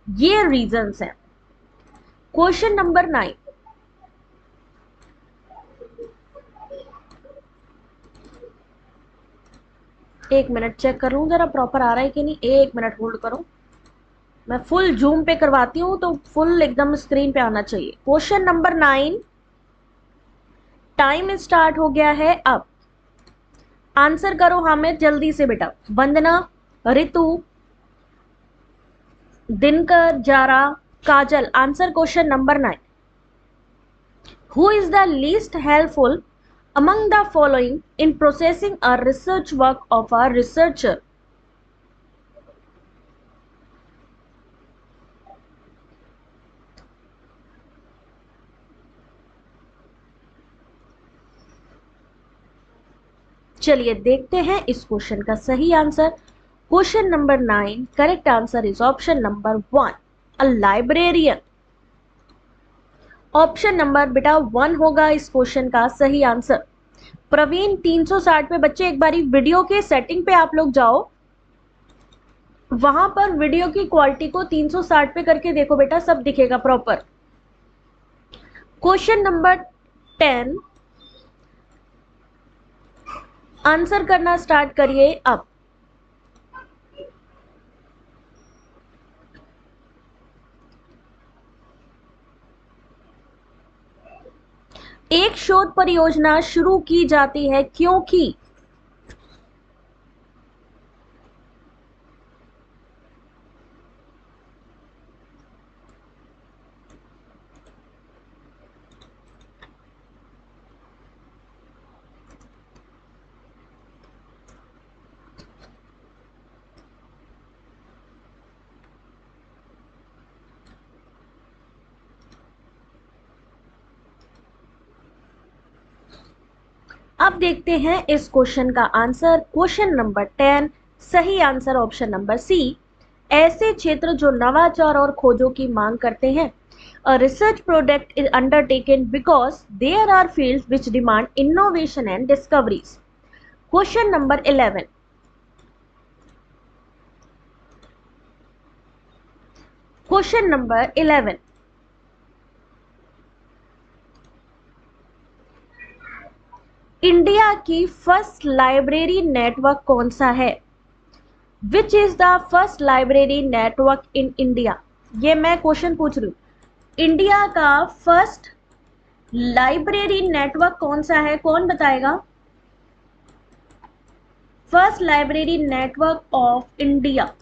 ये रीजंस हैं। Question number 9, एक मिनट चेक कर लूं जरा प्रॉपर आ रहा है कि नहीं, एक मिनट होल्ड करो, मैं फुल जूम पे करवाती हूँ तो फुल एकदम स्क्रीन पे आना चाहिए। क्वेश्चन नंबर 9, टाइम स्टार्ट हो गया है अब, आंसर करो हमें जल्दी से बेटा। Vandana, Ritu, Dinkar, Zara, Kajal, answer question number 9। Who is the least helpful among the following in processing a research work of a researcher? चलिए देखते हैं इस क्वेश्चन का सही answer. Question number 9, correct answer is option number 1, a librarian. Option number बेटा 1 होगा इस question का सही आंसर। प्रवीण 360 पे बच्चे एक बारी वीडियो के सेटिंग पे आप लोग जाओ, वहां पर वीडियो की क्वालिटी को 360 पे करके देखो बेटा, सब दिखेगा प्रॉपर। क्वेश्चन नंबर 10, आंसर करना स्टार्ट करिए अब। एक शोध परियोजना शुरू की जाती है क्योंकि, अब देखते हैं इस क्वेश्चन का आंसर। क्वेश्चन नंबर 10, सही आंसर ऑप्शन नंबर सी, ऐसे क्षेत्र जो नवाचार और खोजों की मांग करते हैं। A research project is undertaken because there are fields which demand innovation and discoveries. Question number 11. Question number 11. India की फर्स्ट लाइब्रेरी नेटवर्क कौन सा है? Which is the first library network in India? ये मैं क्वेश्चन पूछ रही हूँ। India का फर्स्ट लाइब्रेरी नेटवर्क कौन सा है, कौन बताएगा? First library network of India,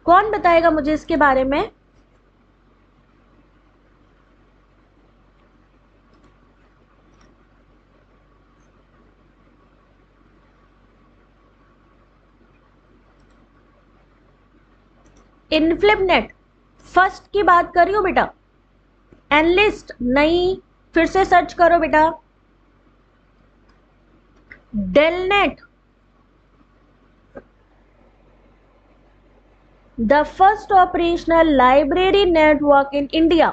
कौन बताएगा मुझे इसके बारे में? इनफ्लिपनेट फर्स्ट की बात कर रही हूं बेटा। एनलिस्ट नहीं, फिर से सर्च करो बेटा। DELNET, the first operational library network in India,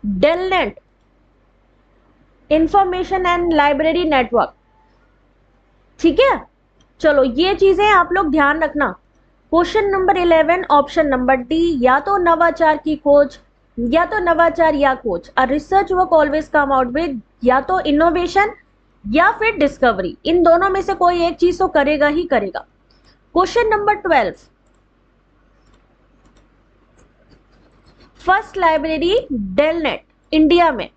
DELNET, information and library network. ठीक है, चलो ये चीजें आप लोग ध्यान रखना। Question number 11 option number D, या तो नवाचार की खोज, या तो नवाचार या खोज। A research work always come out with या तो इनोवेशन या फिर डिस्कवरी, इन दोनों में से कोई एक चीज तो करेगा ही करेगा। Question number 12, first library DELNET India में।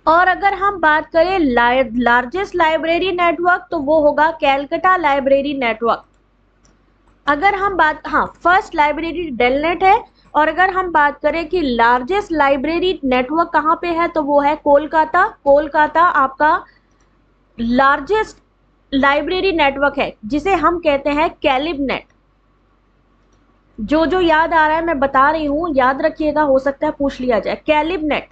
और अगर हम बात करें लार्जेस्ट लाइब्रेरी नेटवर्क, तो वो होगा कैलकाटा लाइब्रेरी नेटवर्क। अगर हम बात, हाँ फर्स्ट लाइब्रेरी डेलनेट है, और अगर हम बात करें कि लार्जेस्ट लाइब्रेरी नेटवर्क कहाँ पे है, तो वो है कोलकाता। कोलकाता आपका लार्जेस्ट लाइब्रेरी नेटवर्क है, जिसे हम कहते हैं कैलिबनेट। जो जो याद आ रहा है मैं बता रही हूं, याद रखिएगा, हो सकता है पूछ लिया जाए। कैलिबनेट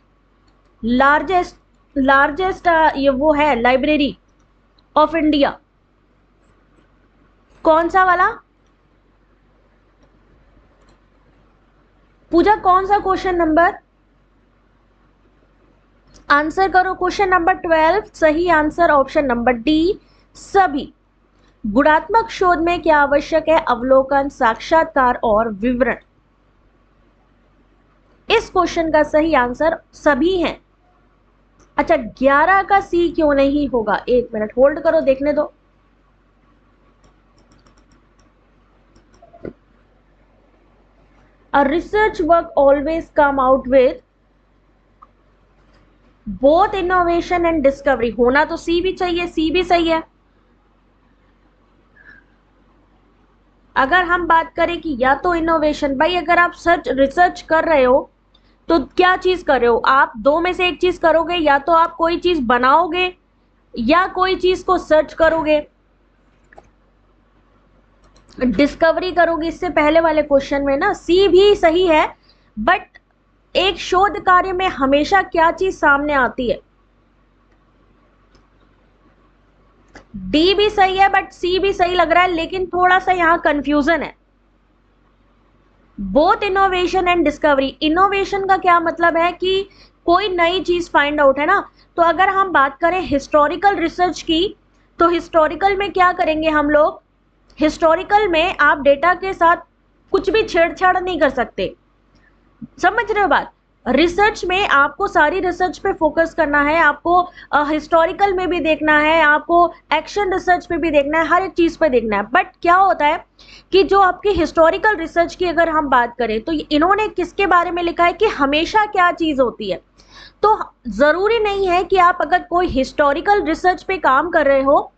लार्जेस्ट ये वो है लाइब्रेरी ऑफ इंडिया। कौन सा वाला? पूजा कौन सा क्वेश्चन नंबर? आंसर करो क्वेश्चन नंबर 12। सही आंसर ऑप्शन नंबर डी, सभी। गुणात्मक शोध में क्या आवश्यक है? अवलोकन, साक्षात्कार और विवरण। इस क्वेश्चन का सही आंसर सभी है। अच्छा, 11 का सी क्यों नहीं होगा? एक मिनट होल्ड करो, देखने दो। A research work always come out with both innovation and discovery। होना तो सी भी चाहिए, सी भी सही है। अगर हम बात करें कि या तो इनोवेशन, भाई अगर आप रिसर्च कर रहे हो तो क्या चीज कर रहे हो आप? दो में से एक चीज करोगे, या तो आप कोई चीज बनाओगे या कोई चीज को सर्च करोगे, डिस्कवरी करोगे। इससे पहले वाले क्वेश्चन में ना सी भी सही है, बट एक शोध कार्य में हमेशा क्या चीज सामने आती है? डी भी सही है, बट सी भी सही लग रहा है, लेकिन थोड़ा सा यहां कंफ्यूजन है। Both innovation and discovery. Innovation का क्या मतलब है कि कोई नई चीज फाइंड आउट है ना। तो अगर हम बात करें हिस्टोरिकल रिसर्च की, तो हिस्टोरिकल में क्या करेंगे हम लोग? हिस्टोरिकल में आप डेटा के साथ कुछ भी छेड़छाड़ नहीं कर सकते, समझ रहे हो बात? रिसर्च में आपको सारी रिसर्च पे फोकस करना है, आपको हिस्टोरिकल में भी देखना है, आपको एक्शन रिसर्च पे भी देखना है, हर एक चीज पे देखना है। बट क्या होता है कि जो आपकी हिस्टोरिकल रिसर्च की अगर हम बात करें, तो इन्होंने किसके बारे में लिखा है कि हमेशा क्या चीज होती है। तो जरूरी नहीं है कि आप अगर कोई हिस्टोरिकल रिसर्च पे काम कर रहे हो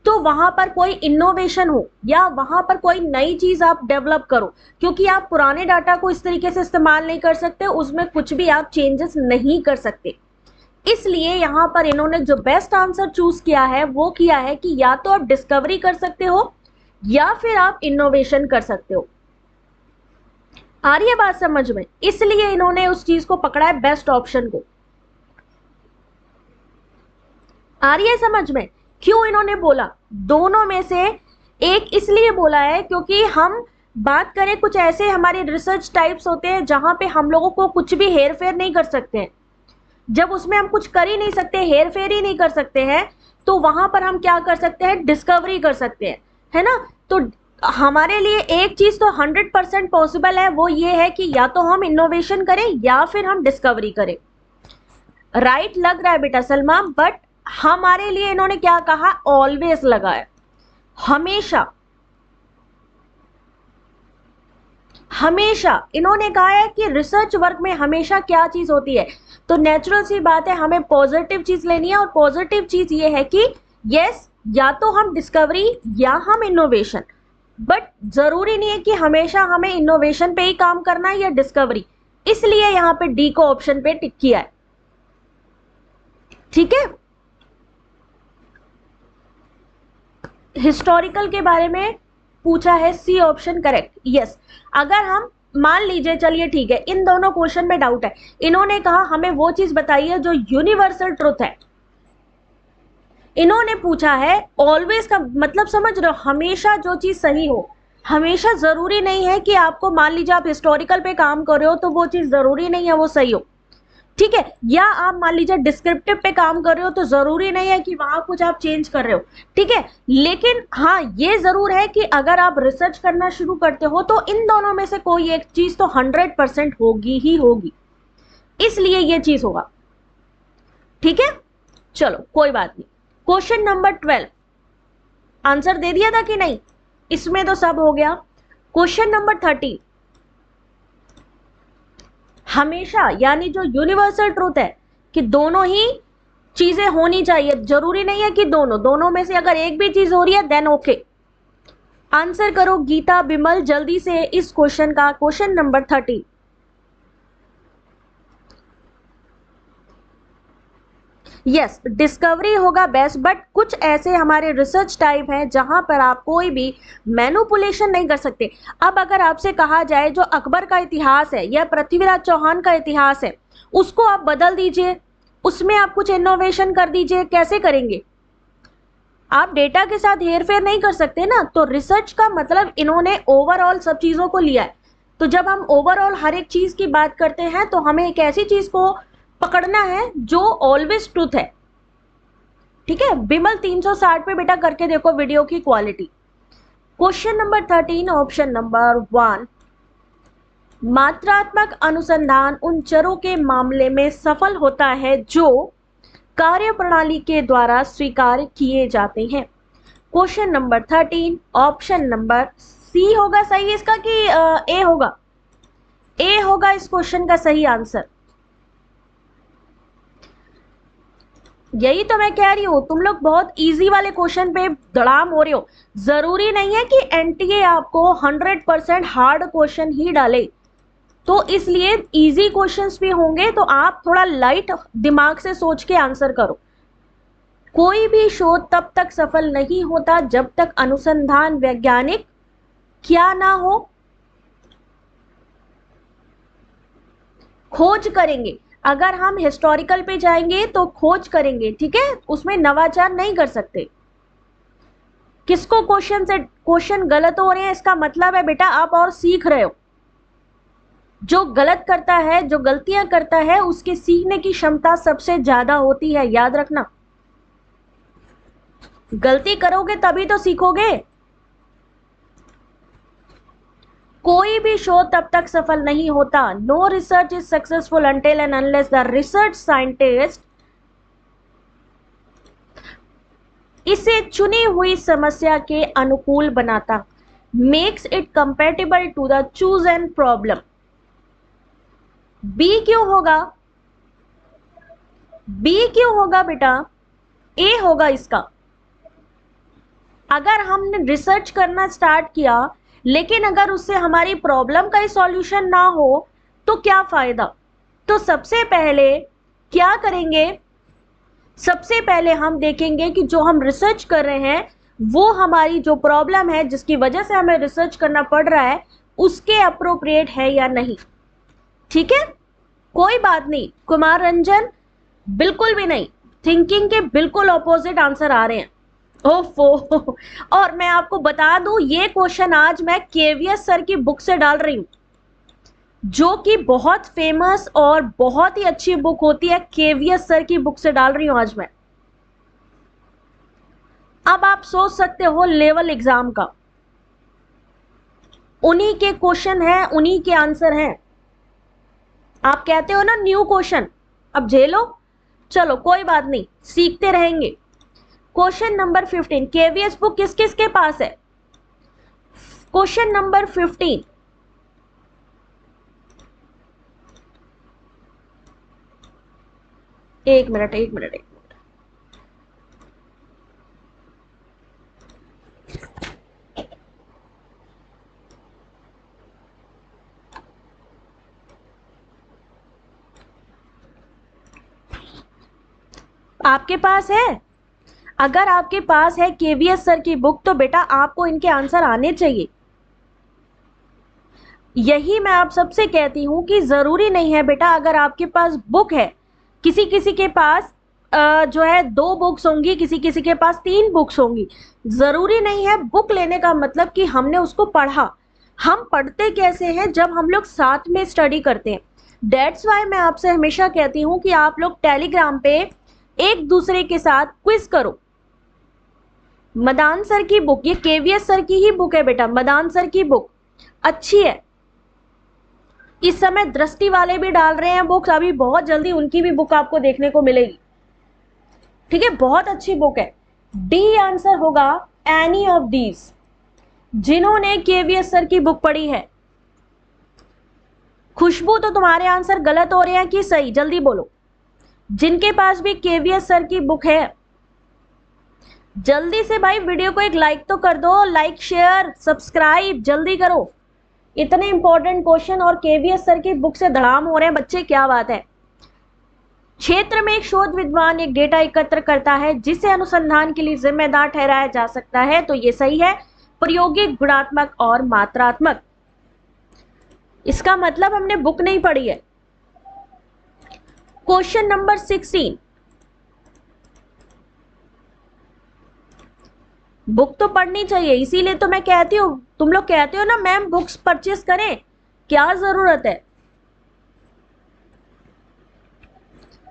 तो वहां पर कोई इनोवेशन हो या वहां पर कोई नई चीज आप डेवलप करो, क्योंकि आप पुराने डाटा को इस तरीके से इस्तेमाल नहीं कर सकते, उसमें कुछ भी आप चेंजेस नहीं कर सकते। इसलिए यहां पर इन्होंने जो बेस्ट आंसर चूज किया है वो किया है कि या तो आप डिस्कवरी कर सकते हो या फिर आप इनोवेशन कर सकते हो। आ रही है बात समझ में? इसलिए इन्होंने उस चीज को पकड़ा है, बेस्ट ऑप्शन को। आ रही है समझ में? क्यों इन्होंने बोला दोनों में से एक? इसलिए बोला है क्योंकि हम बात करें, कुछ ऐसे हमारे रिसर्च टाइप्स होते हैं जहां पे हम लोगों को कुछ भी हेर फेर नहीं कर सकते हैं। जब उसमें हम कुछ कर ही नहीं सकते, हेर फेर ही नहीं कर सकते हैं, तो वहां पर हम क्या कर सकते हैं? डिस्कवरी कर सकते हैं, है ना। तो हमारे लिए एक चीज तो 100% पॉसिबल है, वो ये है कि या तो हम इनोवेशन करें या फिर हम डिस्कवरी करें। राइट लग रहा है बेटा सलमा, बट हमारे लिए इन्होंने क्या कहा? ऑलवेज लगा है, हमेशा। हमेशा इन्होंने कहा है कि रिसर्च वर्क में हमेशा क्या चीज होती है। तो नेचुरल सी बात है, हमें पॉजिटिव चीज लेनी है, और पॉजिटिव चीज ये है कि यस, या तो हम डिस्कवरी या हम इनोवेशन। बट जरूरी नहीं है कि हमेशा हमें इनोवेशन पे ही काम करना है या डिस्कवरी। इसलिए यहां पे डी को ऑप्शन पे टिक किया है, ठीक है। हिस्टोरिकल के बारे में पूछा है, सी ऑप्शन करेक्ट, यस। अगर हम मान लीजिए, चलिए ठीक है, इन दोनों क्वेश्चन में डाउट है। इन्होंने कहा हमें वो चीज बताइए जो यूनिवर्सल ट्रुथ है। इन्होंने पूछा है ऑलवेज का मतलब समझ रहे हो, हमेशा जो चीज सही हो। हमेशा जरूरी नहीं है कि आपको, मान लीजिए आप हिस्टोरिकल पे काम कर रहे हो तो वो चीज जरूरी नहीं है वो सही हो, ठीक है। या आप मान लीजिए डिस्क्रिप्टिव पे काम कर रहे हो तो जरूरी नहीं है कि वहां कुछ आप चेंज कर रहे हो, ठीक है। लेकिन हाँ, ये जरूर है कि अगर आप रिसर्च करना शुरू करते हो तो इन दोनों में से कोई एक चीज तो 100% होगी ही होगी, इसलिए ये चीज होगा, ठीक है। चलो कोई बात नहीं। क्वेश्चन नंबर 12 आंसर दे दिया था कि नहीं? इसमें तो सब हो गया। क्वेश्चन नंबर 13, हमेशा यानी जो यूनिवर्सल ट्रूथ है कि दोनों ही चीजें होनी चाहिए, जरूरी नहीं है कि दोनों में से अगर एक भी चीज हो रही है देन ओके। आंसर करो गीता बिमल जल्दी से इस क्वेश्चन का, क्वेश्चन नंबर 13। यस, डिस्कवरी होगा बेस्ट, बट कुछ ऐसे हमारे रिसर्च टाइप हैं जहां पर आप कोई भी मैनिपुलेशन नहीं कर सकते। अब अगर आपसे कहा जाए जो अकबर का इतिहास है या पृथ्वीराज चौहान का इतिहास है, उसको आप बदल दीजिए, उसमें आप कुछ इनोवेशन कर दीजिए, कैसे करेंगे? आप डेटा के साथ हेरफेर नहीं कर सकते ना। तो रिसर्च का मतलब इन्होंने ओवरऑल सब चीजों को लिया है। तो जब हम ओवरऑल हर एक चीज की बात करते हैं तो हमें एक ऐसी चीज को पकड़ना है जो ऑलवेज ट्रूथ है। ठीक है, बिमल 360 पे बेटा करके देखो वीडियो की quality. Question number 13 option number 1, मात्रात्मक अनुसंधान उन चरों के मामले में सफल होता है जो कार्यप्रणाली के द्वारा स्वीकार किए जाते हैं। Question number 13 option number C होगा सही इसका कि ए होगा? ए होगा इस क्वेश्चन का सही आंसर। यही तो मैं कह रही हूं, तुम लोग बहुत इजी वाले क्वेश्चन पे धड़ाम हो रहे हो। जरूरी नहीं है कि एनटीए आपको 100% हार्ड क्वेश्चन ही डाले, तो इसलिए इजी क्वेश्चंस भी होंगे तो आप थोड़ा लाइट दिमाग से सोच के आंसर करो। कोई भी शोध तब तक सफल नहीं होता जब तक अनुसंधान वैज्ञानिक क्या ना हो, खोज करेंगे। अगर हम हिस्टोरिकल पे जाएंगे तो खोज करेंगे, ठीक है, उसमें नवाचार नहीं कर सकते। किसको क्वेश्चन गलत हो रहे हैं इसका मतलब है बेटा आप और सीख रहे हो। जो गलत करता है, जो गलतियां करता है, उसके सीखने की क्षमता सबसे ज्यादा होती है, याद रखना। गलती करोगे तभी तो सीखोगे। कोई भी शोध तब तक सफल नहीं होता। No research is successful until and unless the research scientist इसे चुनी हुई समस्या के अनुकूल बनाता, makes it compatible to the chosen problem. B क्यों होगा? बी क्यों होगा बेटा? ए होगा इसका। अगर हमने रिसर्च करना स्टार्ट किया लेकिन अगर उससे हमारी प्रॉब्लम का ही सॉल्यूशन ना हो तो क्या फायदा? तो सबसे पहले क्या करेंगे? सबसे पहले हम देखेंगे कि जो हम रिसर्च कर रहे हैं वो हमारी जो प्रॉब्लम है जिसकी वजह से हमें रिसर्च करना पड़ रहा है उसके अप्रोप्रिएट है या नहीं। ठीक है, कोई बात नहीं कुमार रंजन, बिल्कुल भी नहीं। थिंकिंग के बिल्कुल ऑपोजिट आंसर आ रहे हैं। ओफो, और मैं आपको बता दूं ये क्वेश्चन आज मैं केवीएस सर की बुक से डाल रही हूं, जो कि बहुत फेमस और बहुत ही अच्छी बुक होती है। केवीएस सर की बुक से डाल रही हूं आज मैं। अब आप सोच सकते हो लेवल एग्जाम का, उन्हीं के क्वेश्चन है, उन्हीं के आंसर हैं। आप कहते हो ना न्यू क्वेश्चन, अब झेलो। चलो कोई बात नहीं, सीखते रहेंगे। क्वेश्चन नंबर 15, केवीएस बुक किस किस के पास है? क्वेश्चन नंबर 15, एक मिनट। आपके पास है? अगर आपके पास है केवीएस सर की बुक तो बेटा आपको इनके आंसर आने चाहिए। यही मैं आप सबसे कहती हूं कि जरूरी नहीं है बेटा अगर आपके पास बुक है, किसी किसी के पास जो है 2 बुक्स होंगी, किसी किसी के पास 3 बुक्स होंगी। जरूरी नहीं है बुक लेने का मतलब कि हमने उसको पढ़ा। हम पढ़ते कैसे हैं? जब हम लोग साथ में स्टडी करते हैं। दैट्स वाई मैं आपसे हमेशा कहती हूं कि आप लोग टेलीग्राम पे एक दूसरे के साथ क्विज करो। मदान सर की बुक, ये केवीएस सर की ही बुक है बेटा, मदान सर की बुक अच्छी है। इस समय दृष्टि वाले भी डाल रहे हैं बुक्स, अभी बहुत जल्दी उनकी भी बुक आपको देखने को मिलेगी। ठीक है, बहुत अच्छी बुक है। डी आंसर होगा एनी ऑफ दीज। जिन्होंने केवीएस सर की बुक पढ़ी है। खुशबू, तो तुम्हारे आंसर गलत हो रहे हैं कि सही? जल्दी बोलो। जिनके पास भी केवीएस सर की बुक है जल्दी से भाई वीडियो को एक लाइक तो कर दो, लाइक शेयर सब्सक्राइब जल्दी करो। इतने इंपॉर्टेंट क्वेश्चन और केवीएस सर की बुक से धड़ाम हो रहे हैं बच्चे, क्या बात है। क्षेत्र में एक शोध विद्वान एक डेटा एकत्र करता है जिसे अनुसंधान के लिए जिम्मेदार ठहराया जा सकता है, तो ये सही है। प्रायोगिक, गुणात्मक और मात्रात्मक। इसका मतलब हमने बुक नहीं पढ़ी है। क्वेश्चन नंबर 16, बुक तो पढ़नी चाहिए, इसीलिए तो मैं कहती हूँ। तुम लोग कहते हो ना मैम बुक्स परचेस करें, क्या जरूरत है?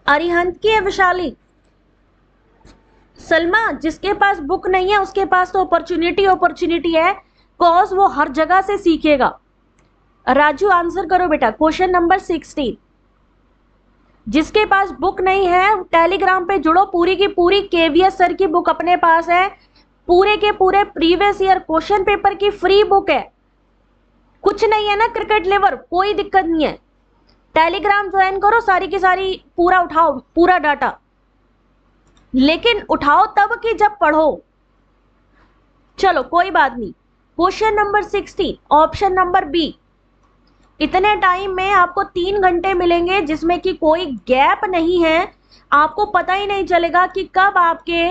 अरिहंत की है विशाली? सलमा, जिसके पास बुक नहीं है उसके पास तो अपॉर्चुनिटी है, कॉज वो हर जगह से सीखेगा। राजू आंसर करो बेटा, क्वेश्चन नंबर 16। जिसके पास बुक नहीं है टेलीग्राम पे जुड़ो, पूरी की पूरी केवीएस सर की बुक अपने पास है, पूरे के पूरे प्रीवियस ईयर क्वेश्चन पेपर की फ्री बुक है। कुछ नहीं है ना क्रिकेट लेवल, कोई दिक्कत नहीं है, टेलीग्राम ज्वाइन करो, सारी की सारी पूरा उठाओ, पूरा डाटा, लेकिन उठाओ तब कि जब पढ़ो। चलो कोई बात नहीं। Question number 16 option number B. इतने टाइम में आपको 3 घंटे मिलेंगे जिसमें कि कोई गैप नहीं है, आपको पता ही नहीं चलेगा कि कब आपके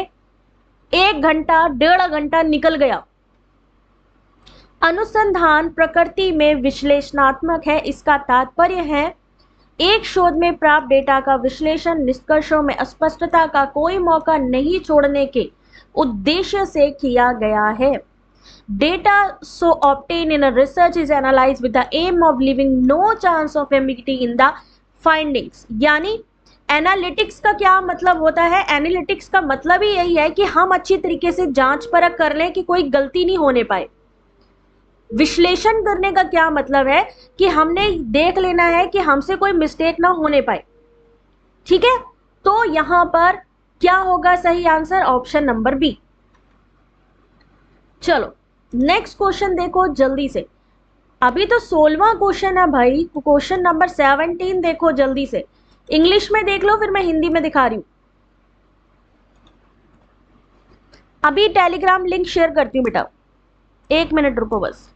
1 घंटा 1.5 घंटा निकल गया। अनुसंधान प्रकृति में विश्लेषणात्मक है, इसका तात्पर्य है एक शोध में प्राप्त डेटा का विश्लेषण निष्कर्षों में अस्पष्टता का कोई मौका नहीं छोड़ने के उद्देश्य से किया गया है। Data so obtained in a research is analyzed with the aim of leaving no chance of ambiguity in the findings। यानी एनालिटिक्स का क्या मतलब होता है? एनालिटिक्स का मतलब ही यही है कि हम अच्छी तरीके से जांच परख कर लें कि कोई गलती नहीं होने पाए। विश्लेषण करने का क्या मतलब है कि हमने देख लेना है कि हमसे कोई मिस्टेक ना होने पाए। ठीक है, तो यहां पर क्या होगा सही आंसर? Option number B. चलो नेक्स्ट क्वेश्चन देखो जल्दी से, अभी तो 16वां क्वेश्चन है भाई। क्वेश्चन नंबर 17 देखो जल्दी से, इंग्लिश में देख लो फिर मैं हिंदी में दिखा रही हूं। अभी टेलीग्राम लिंक शेयर करती हूँ बेटा, 1 मिनट रुको बस।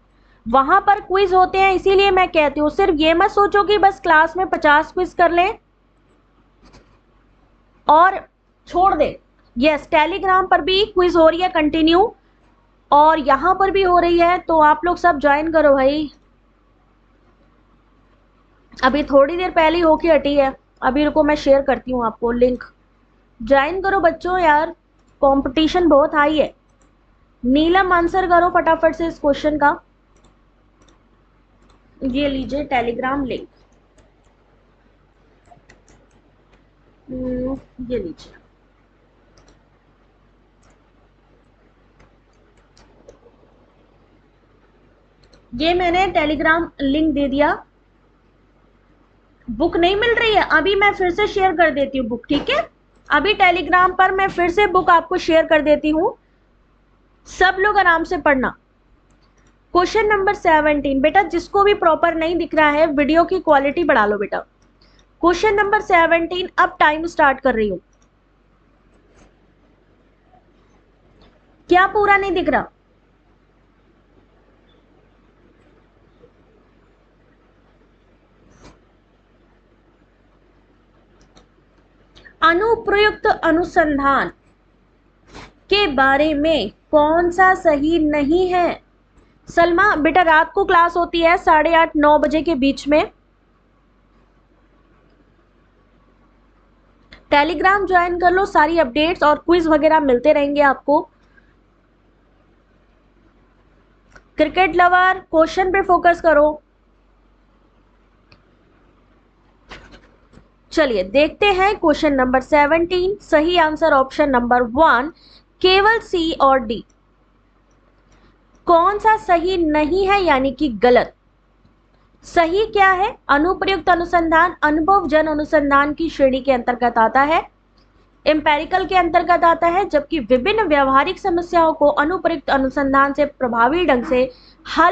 वहां पर क्विज होते हैं, इसीलिए मैं कहती हूँ सिर्फ ये मत सोचो कि बस क्लास में 50 क्विज कर लें और छोड़ दे। यस, टेलीग्राम पर भी क्विज हो रही है कंटिन्यू और यहां पर भी हो रही है, तो आप लोग सब ज्वाइन करो भाई। अभी थोड़ी देर पहले होके हटी है, अभी रुको मैं शेयर करती हूँ आपको लिंक, ज्वाइन करो बच्चों यार, कंपटीशन बहुत हाई है। नीलम आंसर करो फटाफट से इस क्वेश्चन का। ये लीजिए टेलीग्राम लिंक, ये लीजिए। ये मैंने टेलीग्राम लिंक दे दिया। बुक नहीं मिल रही है, अभी मैं फिर से शेयर कर देती हूँ बुक, ठीक है? अभी टेलीग्राम पर मैं फिर से बुक आपको शेयर कर देती हूँ, सब लोग आराम से पढ़ना। क्वेश्चन नंबर 17 बेटा, जिसको भी प्रॉपर नहीं दिख रहा है वीडियो की क्वालिटी बढ़ा लो बेटा। क्वेश्चन नंबर 17, अब टाइम स्टार्ट कर रही हूँ। क्या पूरा नहीं दिख रहा? अनुप्रयुक्त अनुसंधान के बारे में कौन सा सही नहीं है? सलमा बेटा, रात को क्लास होती है 8:30 9 बजे के बीच में, टेलीग्राम ज्वाइन कर लो, सारी अपडेट्स और क्विज वगैरह मिलते रहेंगे आपको। क्रिकेट लवर क्वेश्चन पे फोकस करो। चलिए देखते हैं क्वेश्चन नंबर 17, सही आंसर ऑप्शन नंबर 1, केवल सी और डी। कौन सा सही नहीं है यानी कि गलत? सही क्या है? अनुप्रयुक्त अनुसंधान अनुभव जन अनुसंधान की श्रेणी के अंतर्गत आता है, एम्पेरिकल के अंतर्गत आता है, जबकि विभिन्न व्यवहारिक समस्याओं को अनुप्रयुक्त अनुसंधान से प्रभावी ढंग से हल